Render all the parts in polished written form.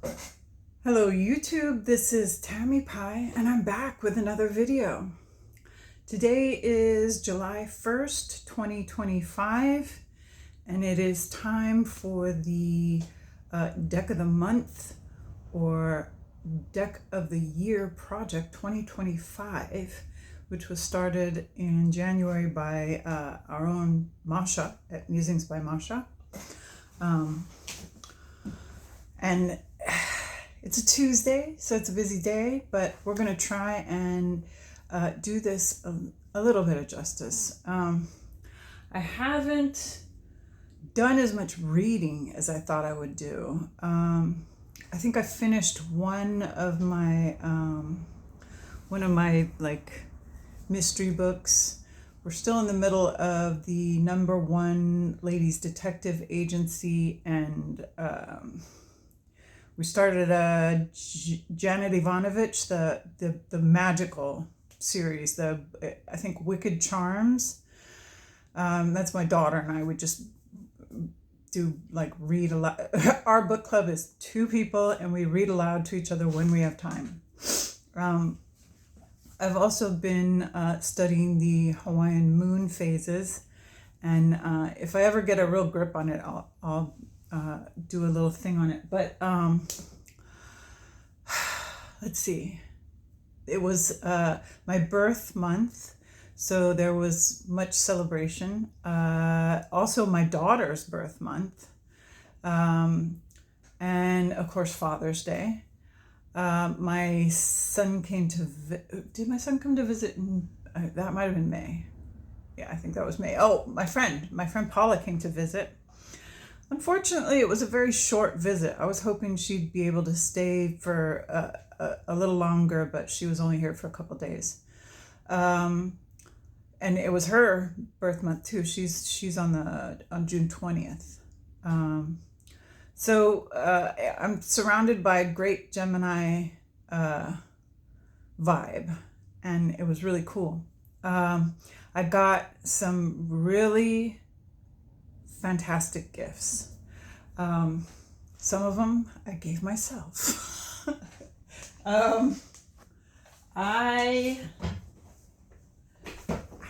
Hello YouTube, this is Tammy Pie and I'm back with another video. Today is July 1st, 2025 and it is time for the Deck of the Month or Deck of the Year Project 2025, which was started in January by our own Masha at Musings by Masha. And it's a Tuesday, so it's a busy day, but we're going to try and do this a little bit of justice. I haven't done as much reading as I thought I would do. I think I finished one of my like mystery books. We're still in the middle of the #1 ladies detective agency, and we started Janet Ivanovich, the magical series, I think Wicked Charms. That's my daughter and I would just do like read aloud. Our book club is 2 people and we read aloud to each other when we have time. I've also been studying the Hawaiian moon phases, and if I ever get a real grip on it, I'll do a little thing on it. But let's see. It was my birth month, so there was much celebration. Also my daughter's birth month, and of course Father's Day. My son came to did my son come to visit that might have been May. Yeah, I think that was May. Oh, my friend Paula came to visit. Unfortunately, it was a very short visit. I was hoping she'd be able to stay for a little longer, but she was only here for a couple days. And it was her birth month too. She's on June 20th. So I'm surrounded by a great Gemini vibe, and it was really cool. I got some really fantastic gifts. Some of them I gave myself. I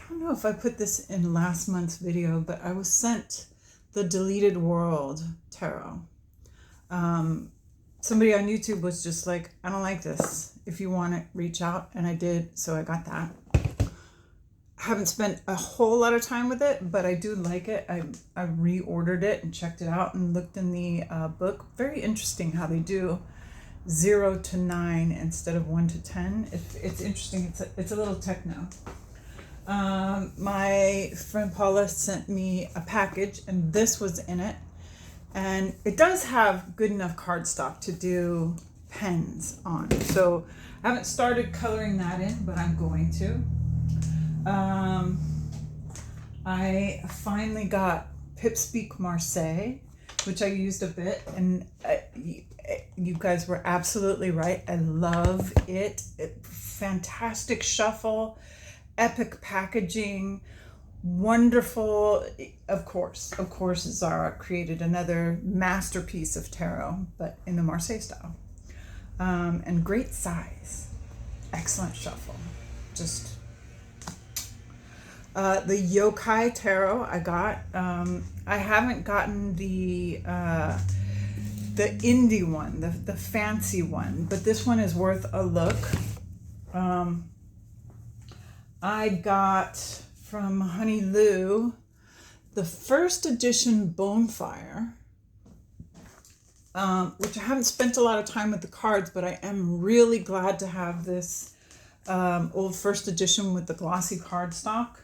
don't know if I put this in last month's video, but I was sent the Deleted World Tarot. Somebody on YouTube was just like, I don't like this. If you want it, reach out. And I did, so I got that. I haven't spent a whole lot of time with it, but I do like it. I reordered it and checked it out and looked in the book. Very interesting how they do 0 to 9 instead of 1 to 10. It's interesting. It's a little techno. My friend Paula sent me a package, and this was in it. And it does have good enough cardstock to do pens on. So I haven't started coloring that in, but I'm going to. I finally got Pipspeak Marseille, which I used a bit, and you guys were absolutely right. I love it. Fantastic shuffle, epic packaging, wonderful. Of course, Zara created another masterpiece of tarot, but in the Marseille style, and great size, excellent shuffle. Just the Yokai Tarot I got. I haven't gotten the indie one, the fancy one, but this one is worth a look. I got from Honey Lou the first edition Bonefire, which I haven't spent a lot of time with the cards, but I am really glad to have this old first edition with the glossy cardstock.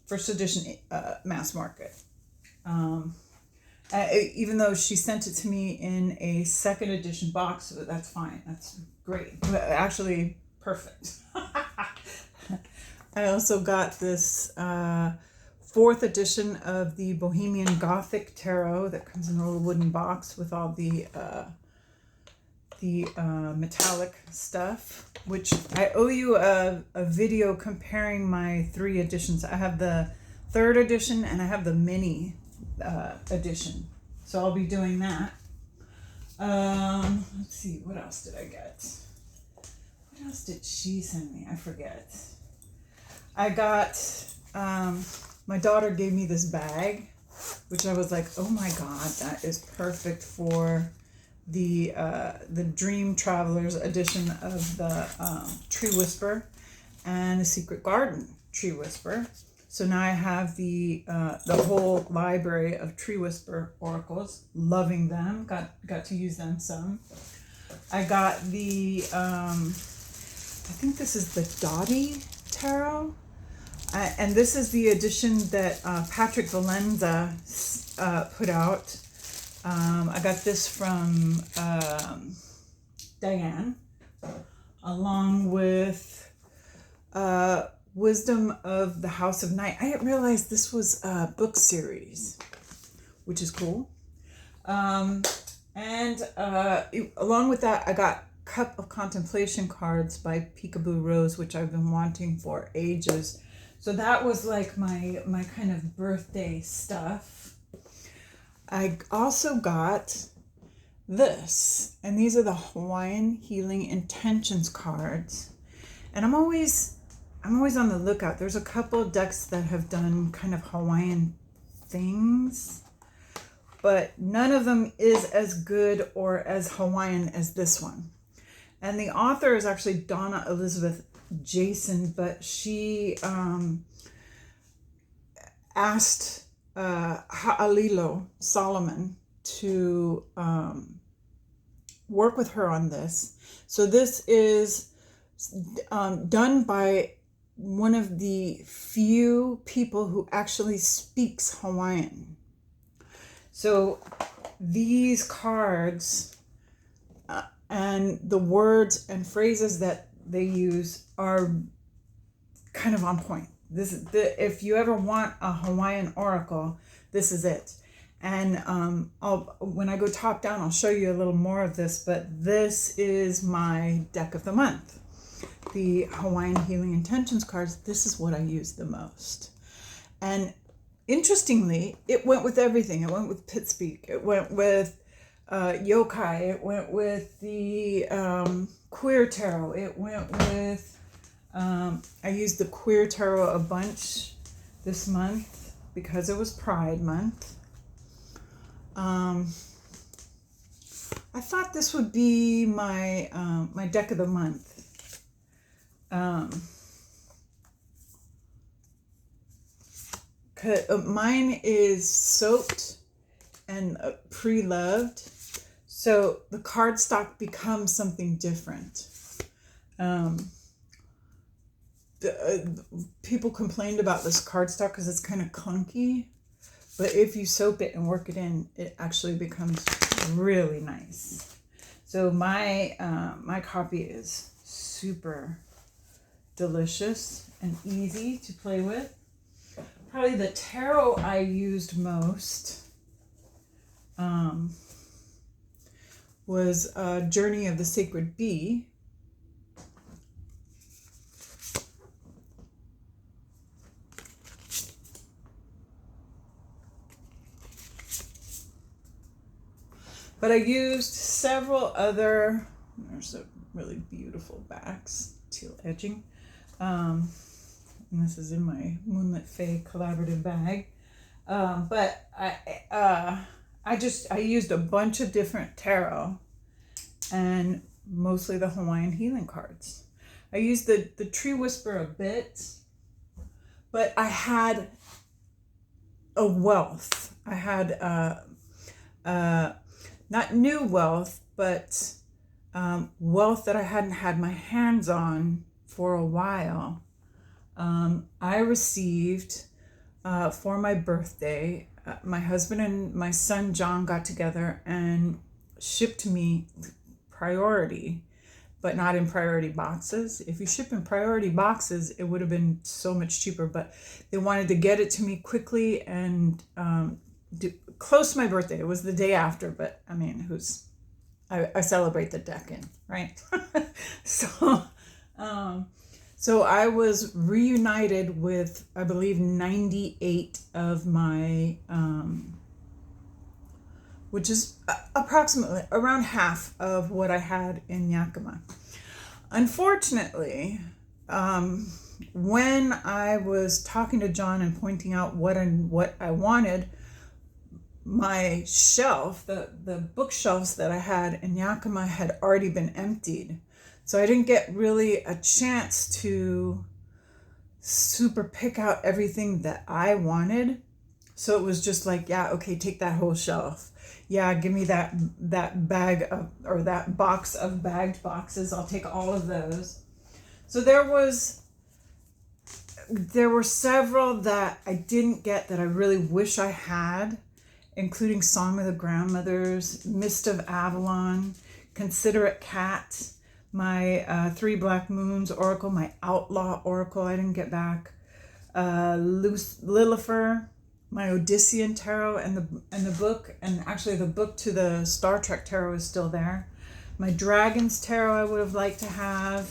First edition mass market. Even though she sent it to me in a second edition box, so that's fine. That's great. Actually, perfect. I also got this 4th edition of the Bohemian Gothic Tarot that comes in a little wooden box with all the metallic stuff, which I owe you a video comparing my 3 editions. I have the 3rd edition and I have the mini edition. So I'll be doing that. Let's see, what else did I get? What else did she send me? I forget. I got, my daughter gave me this bag, which I was like, oh my God, that is perfect for the Dream Travelers edition of the Tree Whisper and the Secret Garden Tree Whisper. So now I have the whole library of Tree Whisper oracles. Loving them. Got to use them some. I got the I think this is the Dottie Tarot, and this is the edition that Patrick Valenza put out. I got this from Diane, along with Wisdom of the House of Night. I didn't realize this was a book series, which is cool. And along with that, I got Cup of Contemplation cards by Peekaboo Rose, which I've been wanting for ages. So that was like my kind of birthday stuff. I also got this, and these are the Hawaiian Healing Intentions cards. And I'm always on the lookout. There's a couple of decks that have done kind of Hawaiian things, but none of them is as good or as Hawaiian as this one. And the author is actually Donna Elizabeth Jason, but she asked Ha'alilo Solomon to work with her on this. So this is done by one of the few people who actually speaks Hawaiian. So these cards and the words and phrases that they use are kind of on point. This is if you ever want a Hawaiian oracle, this is it. And when I go top down, I'll show you a little more of this, but this is my deck of the month. The Hawaiian Healing Intentions cards, this is what I use the most. And interestingly, it went with everything. It went with Pitspeak. It went with yokai. It went with the queer tarot. It went with, I used the queer tarot a bunch this month because it was Pride Month. I thought this would be my my deck of the month. Mine is soaked and pre-loved, so the cardstock becomes something different. People complained about this cardstock because it's kind of clunky, but if you soak it and work it in, it actually becomes really nice. So my my copy is super delicious and easy to play with. Probably the tarot I used most was Journey of the Sacred Bee. But I used several other, there's a really beautiful backs, teal edging. And this is in my Moonlit Fae collaborative bag. But I used a bunch of different tarot and mostly the Hawaiian healing cards. I used the Tree Whisper a bit, but I had a wealth. I had not new wealth, but wealth that I hadn't had my hands on for a while. I received for my birthday, my husband and my son John got together and shipped me priority, but not in priority boxes. If you ship in priority boxes, it would have been so much cheaper, but they wanted to get it to me quickly and close to my birthday. It was the day after, but I mean, I celebrate the decade, right? So I was reunited with, I believe, 98 of my which is approximately around half of what I had in Yakima. Unfortunately, when I was talking to John and pointing out what I wanted, my shelf, the bookshelves that I had in Yakima had already been emptied. So I didn't get really a chance to super pick out everything that I wanted. So it was just like, yeah, okay, take that whole shelf. Yeah, give me that bag of, or that box of bagged boxes. I'll take all of those. So there were several that I didn't get that I really wish I had, including Song of the Grandmothers, Mist of Avalon, Considerate Cat, my Three Black Moons Oracle, my Outlaw Oracle I didn't get back, Lilifer, my Odyssean Tarot, and the book, and actually the book to the Star Trek Tarot is still there. My Dragons Tarot I would have liked to have.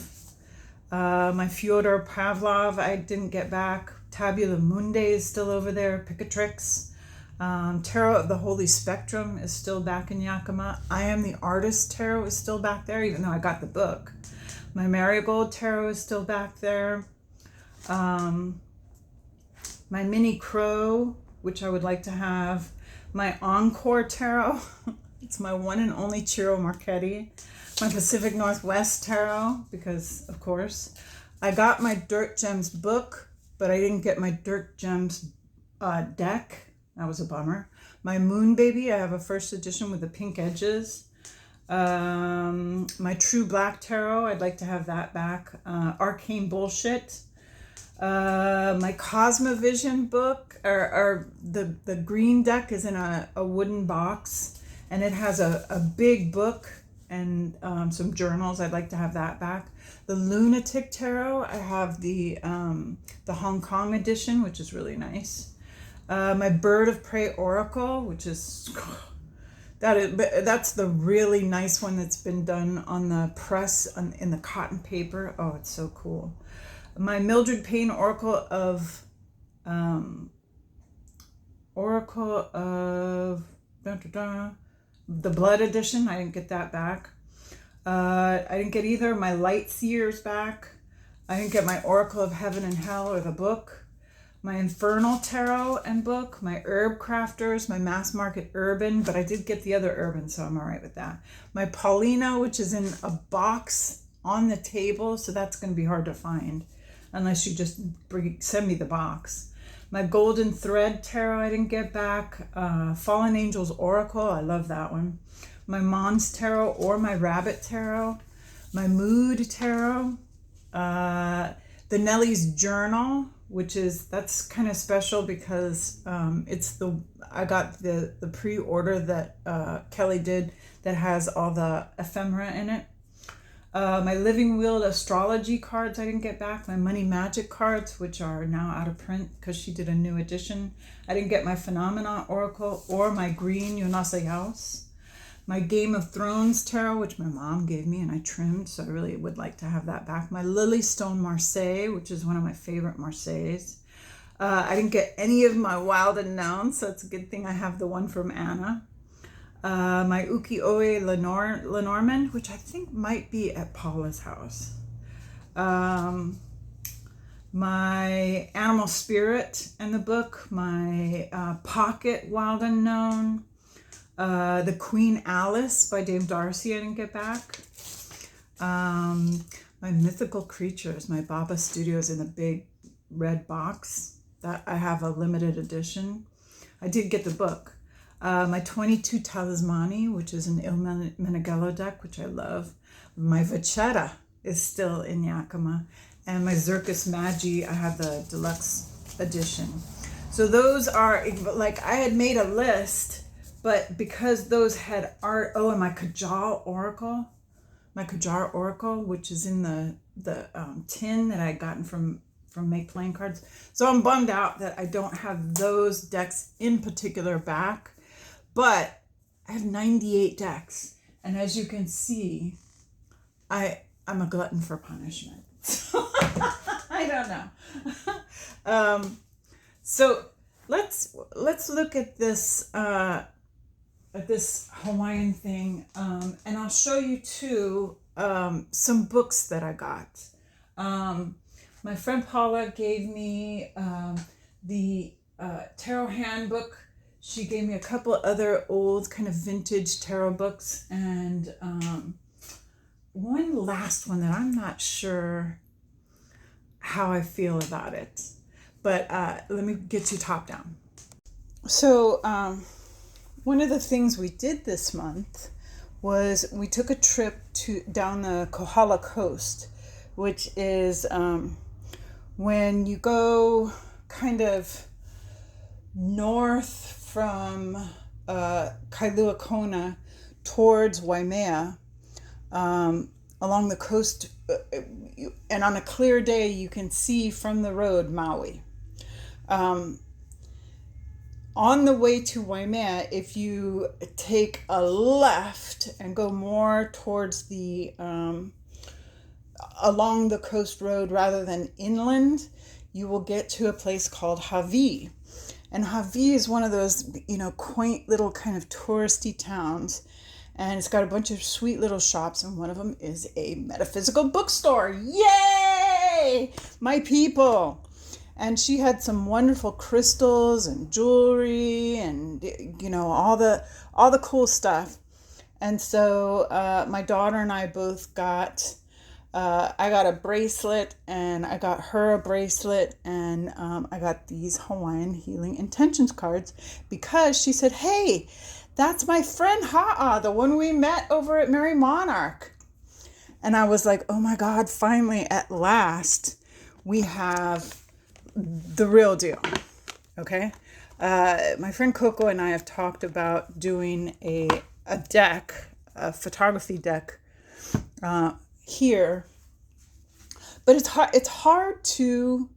My Fyodor Pavlov I didn't get back. Tabula Mundi is still over there. Picatrix. Tarot of the Holy Spectrum is still back in Yakima. I Am the Artist Tarot is still back there, even though I got the book. My Marigold Tarot is still back there. My Mini Crow, which I would like to have. My Encore Tarot. It's my one and only Ciro Marchetti. My Pacific Northwest Tarot, because of course. I got my Dirt Gems book, but I didn't get my Dirt Gems deck. That was a bummer. My Moon Baby, I have a first edition with the pink edges. My True Black Tarot, I'd like to have that back. Arcane Bullshit. My Cosmovision book, or the green deck is in a wooden box, and it has a big book and some journals. I'd like to have that back. The Lunatic Tarot, I have the Hong Kong edition, which is really nice. My Bird of Prey Oracle, which is that's the really nice one that's been done on the press in the cotton paper. Oh, it's so cool. My Mildred Payne Oracle of the Blood edition. I didn't get that back. I didn't get either of my Light Seers back. I didn't get my Oracle of Heaven and Hell or the book. My Infernal Tarot and book, my Herb Crafters, my Mass Market Urban, but I did get the other Urban, so I'm all right with that. My Paulina, which is in a box on the table, so that's going to be hard to find unless you just send me the box. My Golden Thread Tarot I didn't get back. Fallen Angels Oracle, I love that one. My Mons Tarot or my Rabbit Tarot. My Mood Tarot. The Nellie's Journal, that's kind of special because I got the pre-order that Kelly did that has all the ephemera in it. My Living Wheel Astrology cards I didn't get back. My Money Magic cards, which are now out of print because she did a new edition. I didn't get my Phenomena Oracle or my Green Yonasa House. My Game of Thrones Tarot, which my mom gave me and I trimmed, so I really would like to have that back. My Lilystone Marseille, which is one of my favorite Marseilles. I didn't get any of my Wild Unknown, so it's a good thing I have the one from Anna. My Ukiyo-e Lenormand, which I think might be at Paula's house. My Animal Spirit and the book. My Pocket Wild Unknown. The Queen Alice by Dame Darcy I didn't get back. My Mythical Creatures, my Baba Studios in a big red box. That I have a limited edition. I did get the book. My 22 Talismani, which is an Il Meneghello deck, which I love. My Vachetta is still in Yakima. And my Zircus Magi, I have the deluxe edition. So those are, like, I had made a list, but because those had art, and my Kajal Oracle, which is in the tin that I had gotten from Make Playing Cards. So I'm bummed out that I don't have those decks in particular back, but I have 98 decks. And as you can see, I'm a glutton for punishment. So I don't know. So let's look at this this Hawaiian thing, and I'll show you too some books that I got. My friend Paula gave me the tarot handbook. She gave me a couple other old kind of vintage tarot books, and one last one that I'm not sure how I feel about it. But let me get you top down. So one of the things we did this month was we took a trip down the Kohala Coast, which is when you go kind of north from Kailua Kona towards Waimea, along the coast, and on a clear day you can see from the road Maui. On the way to Waimea, if you take a left and go more towards the along the coast road rather than inland, you will get to a place called Hawaii. And Hawaii is one of those, quaint little kind of touristy towns. And it's got a bunch of sweet little shops, and one of them is a metaphysical bookstore. Yay! My people! And she had some wonderful crystals and jewelry and, all the cool stuff. And so my daughter and I both got, I got a bracelet, and I got her a bracelet, and I got these Hawaiian Healing Intentions cards because she said, hey, that's my friend Ha'a, the one we met over at Mary Monarch. And I was like, oh my God, finally, at last, we have the real deal. Okay. My friend Coco and I have talked about doing a deck, a photography deck here, but it's hard to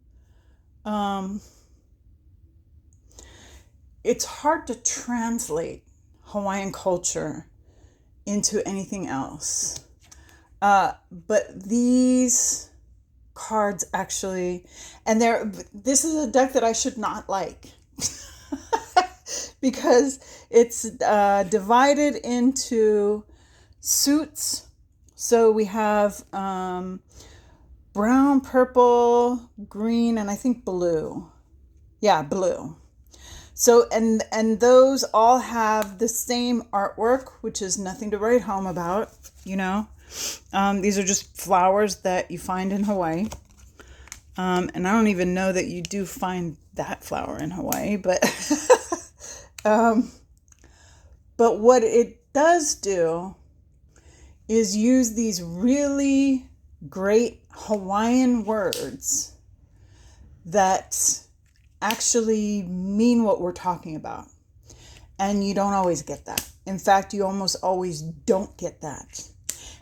translate Hawaiian culture into anything else. But these cards actually, and this is a deck that I should not like because it's divided into suits. So we have brown, purple, green, and I think blue. Yeah, blue. So, and those all have the same artwork, which is nothing to write home about, These are just flowers that you find in Hawaii. And I don't even know that you do find that flower in Hawaii, but but what it does do is use these really great Hawaiian words that actually mean what we're talking about. And you don't always get that. In fact, you almost always don't get that.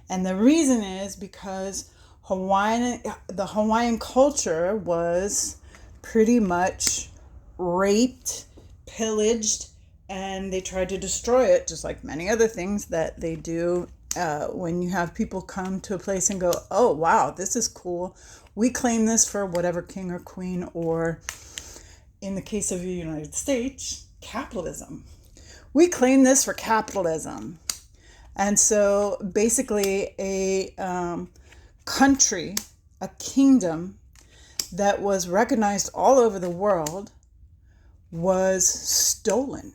And the reason is because the Hawaiian culture was pretty much raped, pillaged, and they tried to destroy it, just like many other things that they do when you have people come to a place and go, oh, wow, this is cool. We claim this for whatever king or queen, or in the case of the United States, capitalism. We claim this for capitalism. And so basically a country, a kingdom that was recognized all over the world was stolen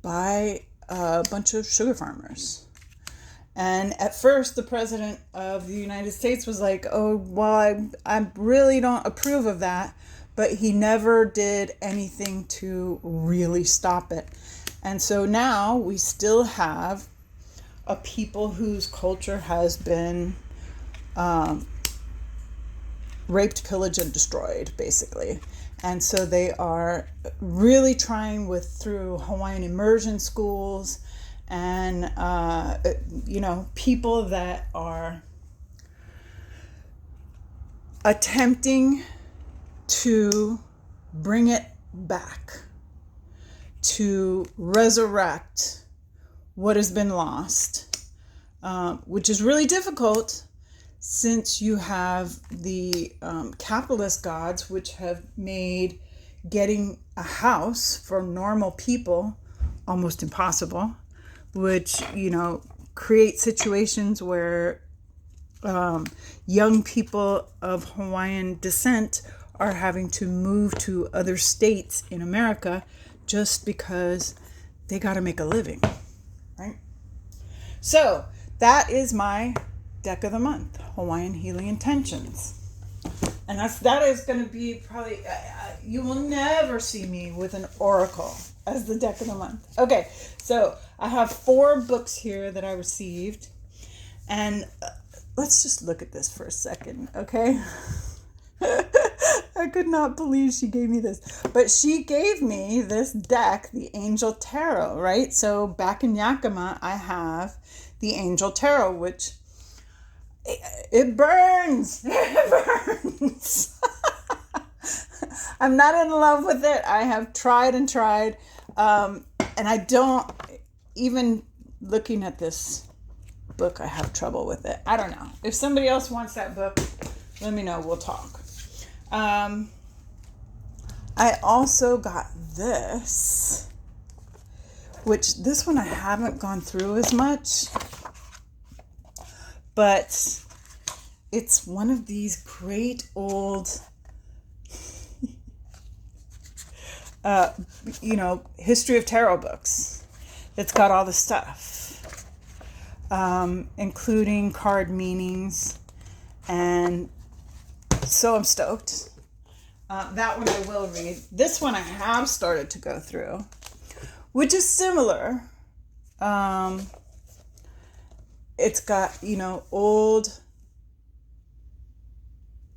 by a bunch of sugar farmers. And at first, the president of the United States was like, oh, well, I really don't approve of that. But he never did anything to really stop it. And so now we still have a people whose culture has been raped, pillaged, and destroyed, basically. And so they are really trying through Hawaiian immersion schools and, people that are attempting to bring it back, to resurrect what has been lost, which is really difficult since you have the capitalist gods, which have made getting a house for normal people almost impossible, which, create situations where young people of Hawaiian descent are having to move to other states in America just because they got to make a living, right? So that is my deck of the month, Hawaiian Healing Intentions. And that is going to be probably, you will never see me with an oracle as the deck of the month. Okay, so I have 4 books here that I received. And let's just look at this for a second, okay? I could not believe she gave me this. But she gave me this deck, the Angel Tarot, right? So back in Yakima, I have the Angel Tarot, which it burns. It burns. I'm not in love with it. I have tried and tried. And I don't, even looking at this book, I have trouble with it. I don't know. If somebody else wants that book, let me know. We'll talk. I also got this, which this one I haven't gone through as much, but it's one of these great old, history of tarot books. It's got all the stuff, including card meanings, and so I'm stoked. That one I will read. This one I have started to go through, which is similar. It's got, old,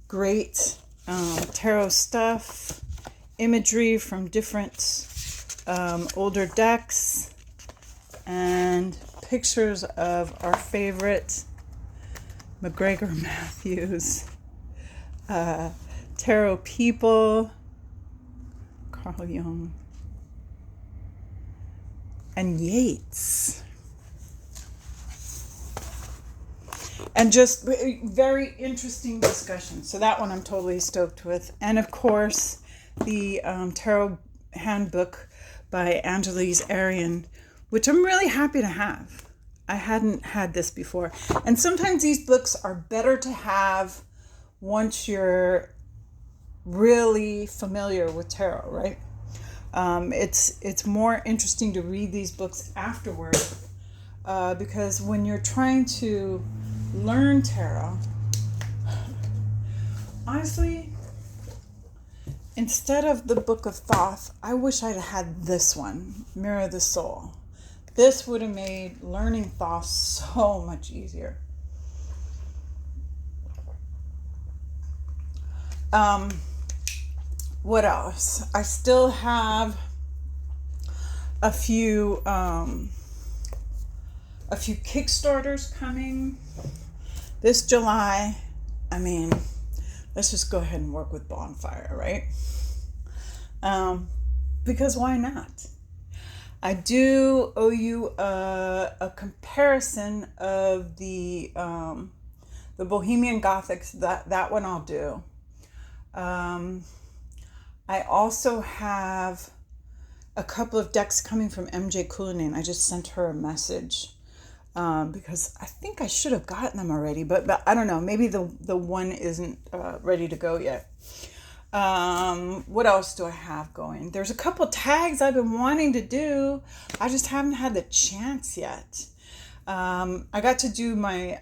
great tarot stuff, imagery from different older decks, and pictures of our favorite McGregor Matthews tarot people, Carl Jung, and Yeats. And just very interesting discussion. So that one I'm totally stoked with. And of course, the Tarot Handbook by Angeles Arian, which I'm really happy to have. I hadn't had this before. And sometimes these books are better to have once you're really familiar with tarot, right? It's more interesting to read these books afterward, because when you're trying to learn tarot, honestly, instead of the Book of Thoth, I wish I'd had this one, Mirror of the Soul. This would have made learning Thoth so much easier. What else? I still have a few Kickstarters coming this July. I mean, let's just go ahead and work with Bonfire, right? Because why not? I do owe you a comparison of the Bohemian Gothics. That one I'll do. I also have a couple of decks coming from MJ Cullinan. I just sent her a message because I think I should have gotten them already, but I don't know. Maybe the one isn't ready to go yet. What else do I have going? There's a couple tags I've been wanting to do. I just haven't had the chance yet. I got to do my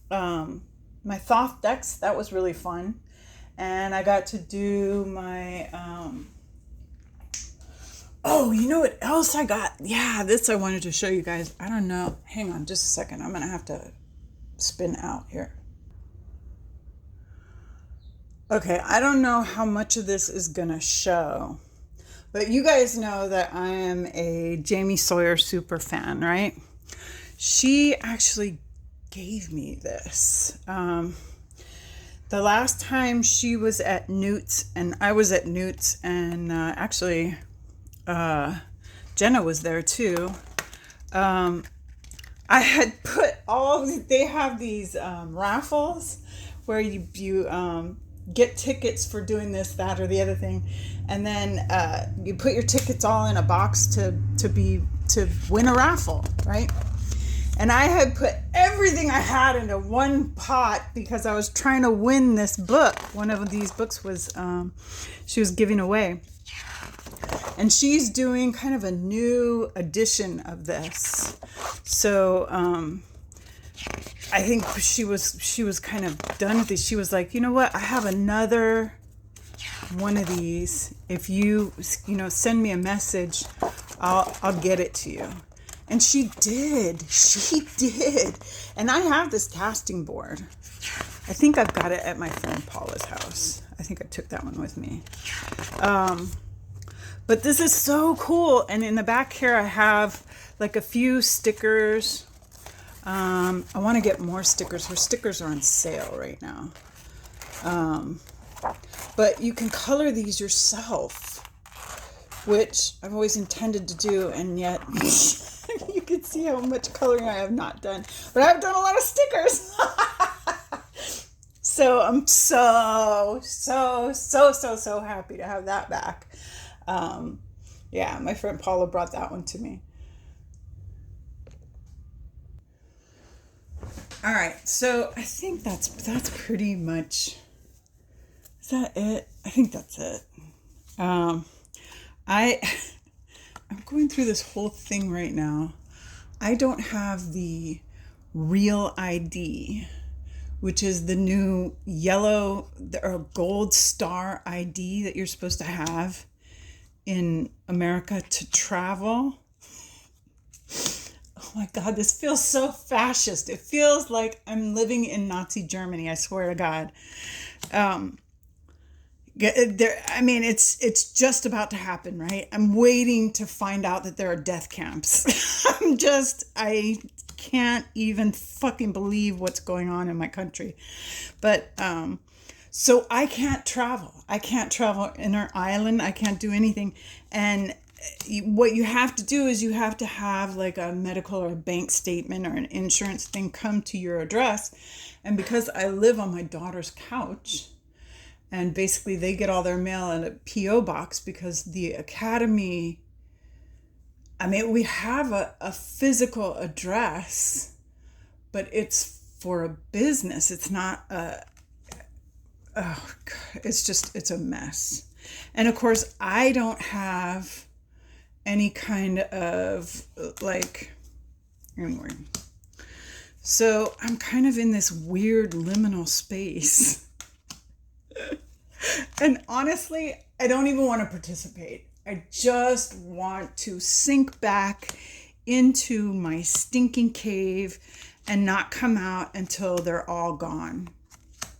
Thoth decks. That was really fun. And I got to do my you know what else I got? Yeah, this I wanted to show you guys. I don't know. Hang on just a second. I'm gonna have to spin out here. Okay, I don't know how much of this is gonna show, but you guys know that I am a Jamie Sawyer super fan, right? She actually gave me this. The last time she was at Newt's and I was at Newt's, and actually Jenna was there too. I had put they have these raffles where you get tickets for doing this, that, or the other thing, and then you put your tickets all in a box to win a raffle, right? And I had put everything I had into one pot because I was trying to win this book. One of these books was she was giving away, and she's doing kind of a new edition of this. So I think she was kind of done with these. She was like, you know what? I have another one of these. If you send me a message, I'll get it to you. And she did. She did. And I have this casting board. I think I've got it at my friend Paula's house. I think I took that one with me. But this is so cool. And in the back here, I have like a few stickers. I want to get more stickers. Her stickers are on sale right now. But you can color these yourself, which I've always intended to do, and yet you can see how much coloring I have not done. But I've done a lot of stickers. So I'm so happy to have that back. Yeah, my friend Paula brought that one to me. All right, so I think that's pretty much, is that it? I think that's it. I'm going through this whole thing right now. I don't have the Real ID, which is the new yellow or gold star ID that you're supposed to have in America to travel. Oh my God, this feels so fascist. It feels like I'm living in Nazi Germany, I swear to God. It's just about to happen, right? I'm waiting to find out that there are death camps. I can't even fucking believe what's going on in my country. But, so I can't travel. I can't travel in our island. I can't do anything. And what you have to do is you have to have like a medical or a bank statement or an insurance thing come to your address. And because I live on my daughter's couch, and basically they get all their mail in a P.O. box because the academy, we have a physical address, but it's for a business. It's not it's a mess. And of course, I don't have any kind of anyway. So I'm kind of in this weird liminal space. And honestly, I don't even want to participate. I just want to sink back into my stinking cave and not come out until they're all gone.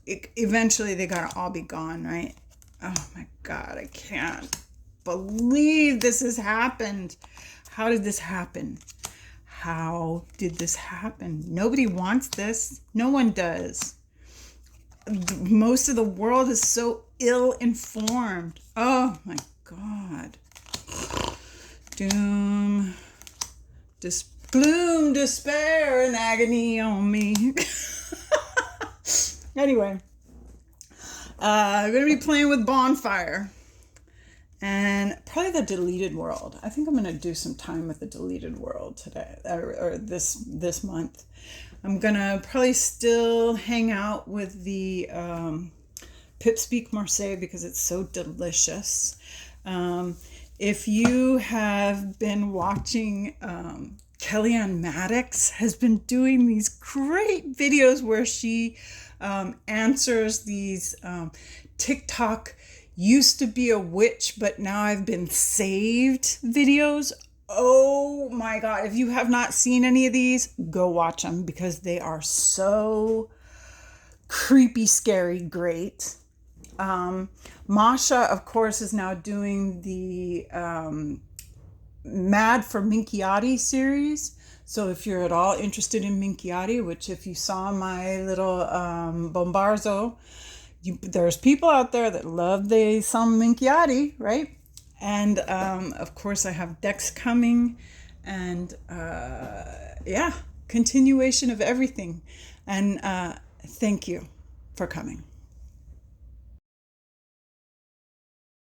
Eventually, they gotta all be gone, right? Oh my God, I can't believe this has happened. How did this happen? How did this happen? Nobody wants this. No one does. Most of the world is so ill-informed. Oh my God. Doom, gloom, despair, and agony on me. Anyway, I'm going to be playing with Bonfire. And probably the Deleted World. I think I'm going to do some time with the Deleted World today, or this month. I'm going to probably still hang out with the Pip Speak Marseille because it's so delicious. If you have been watching, Kellyanne Maddox has been doing these great videos where she answers these TikTok used to be a witch, but now I've been saved videos. Oh my God. If you have not seen any of these, go watch them because they are so creepy, scary, great. Masha, of course, is now doing the Mad for Minchiati series. So if you're at all interested in Minchiati, which if you saw my little Bombarzo, there's people out there that love some Minchiati, right? And of course I have decks coming, and continuation of everything. And thank you for coming.